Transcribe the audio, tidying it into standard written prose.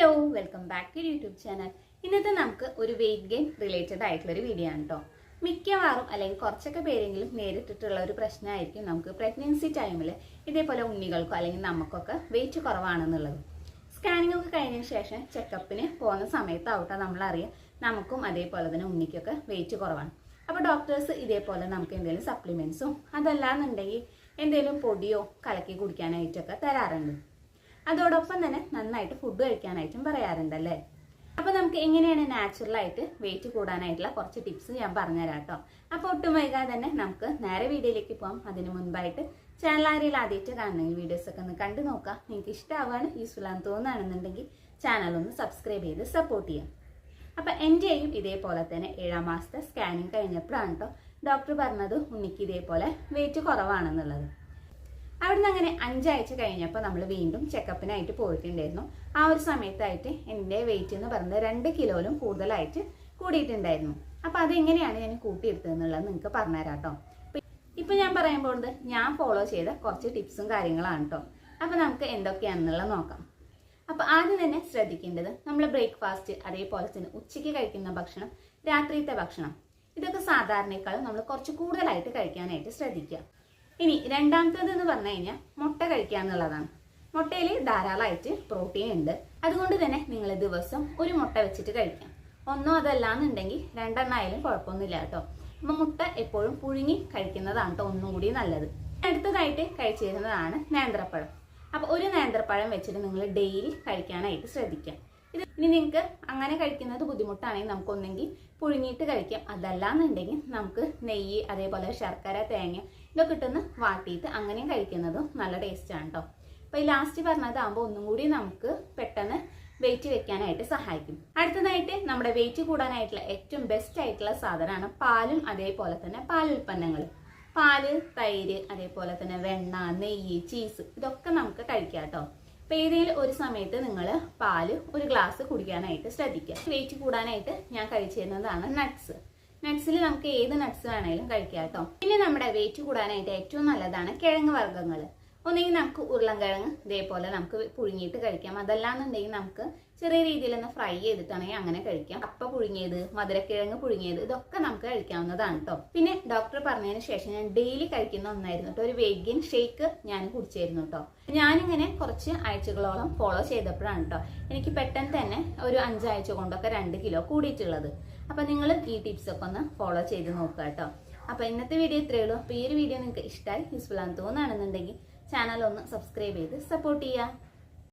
Hello welcome back to YouTube channel. ഇന്നത്തെ നമുക്ക് ഒരു വെയിറ്റ് ഗെയിൻ റിലേറ്റഡ് ആയിട്ടുള്ള ഒരു വീഡിയോ ആണ് കേട്ടോ. മിക്കവാറും അല്ലെങ്കിൽ കുറച്ചൊക്കെ പേരെങ്കിലും നേരിട്ടിട്ടുള്ള ഒരു പ്രശ്നമായിരിക്കും നമുക്ക് പ്രഗ്നൻസി ടൈമിൽ ഇതേപോലെ ഉണ്ണികൾക്കോ അല്ലെങ്കിൽ നമുക്കൊക്കെ വെയിറ്റ് കുറവാണെന്നുള്ളത്. സ്കാനിങ് ഒക്കെ കഴിഞ്ഞതിന് ശേഷം ചെക്കപ്പിന് പോകുന്ന സമയത്താവട്ടെ നമ്മളറിയാം നമുക്കും അതേപോലെ തന്നെ ഉണ്ണിക്കൊക്കെ വെയിറ്റ് കുറവാണ്. അപ്പോൾ ഡോക്ടേഴ്സ് ഇതേപോലെ നമുക്ക് എന്തെങ്കിലും സപ്ലിമെന്റ്സും അതല്ലാന്നുണ്ടെങ്കിൽ എന്തെങ്കിലും പൊടിയോ കലക്കി കുടിക്കാനായിട്ടൊക്കെ തരാറുണ്ട്. അതോടൊപ്പം തന്നെ നന്നായിട്ട് ഫുഡ് കഴിക്കാനായിട്ടും പറയാറുണ്ടല്ലേ. അപ്പോൾ നമുക്ക് എങ്ങനെയാണ് നാച്ചുറലായിട്ട് വെയിറ്റ് കൂടാനായിട്ടുള്ള കുറച്ച് ടിപ്സ് ഞാൻ പറഞ്ഞുതരാം കേട്ടോ. അപ്പോൾ ഒട്ടും വൈകാതെ തന്നെ നമുക്ക് നേരെ വീഡിയോയിലേക്ക് പോകാം. അതിന് മുൻപായിട്ട് ചാനൽ ആരെയും ആദ്യമായിട്ട് കാണണമെങ്കിൽ വീഡിയോസ് ഒക്കെ ഒന്ന് കണ്ടു നോക്കാം. നിങ്ങൾക്ക് ഇഷ്ടമാവുകയാണ് യൂസ്ഫുൾ ആണെന്ന് തോന്നുകയാണെന്നുണ്ടെങ്കിൽ ചാനൽ ഒന്ന് സബ്സ്ക്രൈബ് ചെയ്ത് സപ്പോർട്ട് ചെയ്യാം. അപ്പം എൻ്റെയും ഇതേപോലെ തന്നെ 7ാം മാസത്തെ സ്കാനിങ് കഴിഞ്ഞപ്പോഴാണ് കേട്ടോ ഡോക്ടർ പറഞ്ഞത് ഉണ്ണിക്ക് ഇതേപോലെ വെയിറ്റ് കുറവാണെന്നുള്ളത്. അവിടുന്ന് അങ്ങനെ 5 ആഴ്ച കഴിഞ്ഞപ്പോൾ നമ്മൾ വീണ്ടും ചെക്കപ്പിനായിട്ട് പോയിട്ടുണ്ടായിരുന്നു. ആ ഒരു സമയത്തായിട്ട് എൻ്റെ വെയിറ്റ് എന്ന് പറയുന്നത് 2 കിലോയിലും കൂടുതലായിട്ട് കൂടിയിട്ടുണ്ടായിരുന്നു. അപ്പം അതെങ്ങനെയാണ് ഞാൻ കൂട്ടിയെടുത്തതെന്നുള്ളത് നിങ്ങൾക്ക് പറഞ്ഞുതരാം കേട്ടോ. ഇപ്പം ഞാൻ പറയാൻ പോകുന്നത് ഞാൻ ഫോളോ ചെയ്ത കുറച്ച് ടിപ്സും കാര്യങ്ങളാണ് കേട്ടോ. അപ്പം നമുക്ക് എന്തൊക്കെയാണെന്നുള്ളത് നോക്കാം. അപ്പം ആദ്യം തന്നെ ശ്രദ്ധിക്കേണ്ടത് നമ്മൾ ബ്രേക്ക്ഫാസ്റ്റ് അതേപോലെ തന്നെ ഉച്ചയ്ക്ക് കഴിക്കുന്ന ഭക്ഷണം, രാത്രിയത്തെ ഭക്ഷണം ഇതൊക്കെ സാധാരണയേക്കാളും നമ്മൾ കുറച്ച് കൂടുതലായിട്ട് കഴിക്കാനായിട്ട് ശ്രദ്ധിക്കുക. ഇനി രണ്ടാമത്തേത് എന്ന് പറഞ്ഞു കഴിഞ്ഞാൽ മുട്ട കഴിക്കുക എന്നുള്ളതാണ്. മുട്ടയിൽ ധാരാളമായിട്ട് പ്രോട്ടീൻ ഉണ്ട്. അതുകൊണ്ട് തന്നെ നിങ്ങൾ ദിവസം ഒരു മുട്ട വെച്ചിട്ട് കഴിക്കാം. ഒന്നോ അതല്ലാന്നുണ്ടെങ്കിൽ 2 ആയാലും കുഴപ്പമൊന്നുമില്ല കേട്ടോ. അപ്പം മുട്ട എപ്പോഴും പുഴുങ്ങി കഴിക്കുന്നതാണ് കേട്ടോ ഒന്നും കൂടി നല്ലത്. അടുത്തതായിട്ട് കഴിച്ചിരുന്നതാണ് നേന്ത്രപ്പഴം. അപ്പോൾ ഒരു നേന്ത്രപ്പഴം വെച്ചിട്ട് നിങ്ങൾ ഡെയിലി കഴിക്കാനായിട്ട് ശ്രദ്ധിക്കാം. ഇനി നിങ്ങൾക്ക് അങ്ങനെ കഴിക്കുന്നത് ബുദ്ധിമുട്ടാണെങ്കിൽ നമുക്കൊന്നെങ്കിൽ പുഴുങ്ങിയിട്ട് കഴിക്കാം. അതല്ലാന്നുണ്ടെങ്കിൽ നമുക്ക് നെയ്യ് അതേപോലെ ശർക്കര തേങ്ങ ഇതൊക്കെ ഇട്ടൊന്ന് വാട്ടിയിട്ട് അങ്ങനെയും കഴിക്കുന്നതും നല്ല ടേസ്റ്റാണ് കേട്ടോ. അപ്പോൾ ഈ ലാസ്റ്റ് പറഞ്ഞതാകുമ്പോൾ ഒന്നും കൂടി നമുക്ക് പെട്ടെന്ന് വെയിറ്റ് വെക്കാനായിട്ട് സഹായിക്കും. അടുത്തതായിട്ട് നമ്മുടെ വെയിറ്റ് കൂടാനായിട്ടുള്ള ഏറ്റവും ബെസ്റ്റ് ആയിട്ടുള്ള സാധനമാണ് പാലും അതേപോലെ തന്നെ പാലുൽപ്പന്നങ്ങൾ. പാല്, തൈര്, അതേപോലെ തന്നെ വെണ്ണ, നെയ്യ്, ചീസ് ഇതൊക്കെ നമുക്ക് കഴിക്കാം കേട്ടോ. അപ്പോൾ ഏതെങ്കിലും ഒരു സമയത്ത് നിങ്ങൾ പാല് ഒരു ഗ്ലാസ് കുടിക്കാനായിട്ട് ശ്രദ്ധിക്കുക. വെയിറ്റ് കൂടാനായിട്ട് ഞാൻ കഴിച്ചിരുന്നതാണ് നട്ട്സ്. നട്ട്സിൽ നമുക്ക് ഏത് നട്ട്സ് വേണമെങ്കിലും കഴിക്കാം കേട്ടോ. പിന്നെ നമ്മുടെ വെയിറ്റ് കൂടാനായിട്ട് ഏറ്റവും നല്ലതാണ് കിഴങ്ങ് വർഗ്ഗങ്ങൾ. ഒന്നെങ്കിൽ നമുക്ക് ഉരുളൻകിഴങ്ങ് ഇതേപോലെ നമുക്ക് പുഴുങ്ങിയിട്ട് കഴിക്കാം. അതല്ലാന്നുണ്ടെങ്കിൽ നമുക്ക് ചെറിയ രീതിയിൽ ഒന്ന് ഫ്രൈ ചെയ്തിട്ടാണെങ്കിൽ അങ്ങനെ കഴിക്കാം. കപ്പ പുഴുങ്ങിയത്, മധുരക്കിഴങ്ങ് പുഴുങ്ങിയത് ഇതൊക്കെ നമുക്ക് കഴിക്കാവുന്നതാണ് കേട്ടോ. പിന്നെ ഡോക്ടർ പറഞ്ഞതിന് ശേഷം ഞാൻ ഡെയിലി കഴിക്കുന്ന ഒന്നായിരുന്നു കേട്ടോ ഒരു വെയിറ്റ് ഗെയിൻ ഷേക്ക് ഞാൻ കുടിച്ചായിരുന്നു കേട്ടോ. ഞാനിങ്ങനെ കുറച്ച് ആഴ്ചകളോളം ഫോളോ ചെയ്തപ്പോഴാണ് കേട്ടോ എനിക്ക് പെട്ടെന്ന് തന്നെ ഒരു 5 ആഴ്ച കൊണ്ടൊക്കെ 2 കിലോ കൂടിയിട്ടുള്ളത്. അപ്പൊ നിങ്ങൾ ഈ ടിപ്സ് ഒക്കെ ഒന്ന് ഫോളോ ചെയ്ത് നോക്കുക കേട്ടോ. അപ്പൊ ഇന്നത്തെ വീഡിയോ ഇത്രയേ ഉള്ളൂ. അപ്പൊ ഈ ഒരു വീഡിയോ നിങ്ങൾക്ക് ഇഷ്ടമായി യൂസ്ഫുൾ ആണെന്ന് തോന്നുകയാണെന്നുണ്ടെങ്കിൽ ചാനൽ ഒന്ന് സബ്സ്ക്രൈബ് ചെയ്ത് സപ്പോർട്ട് ചെയ്യുക.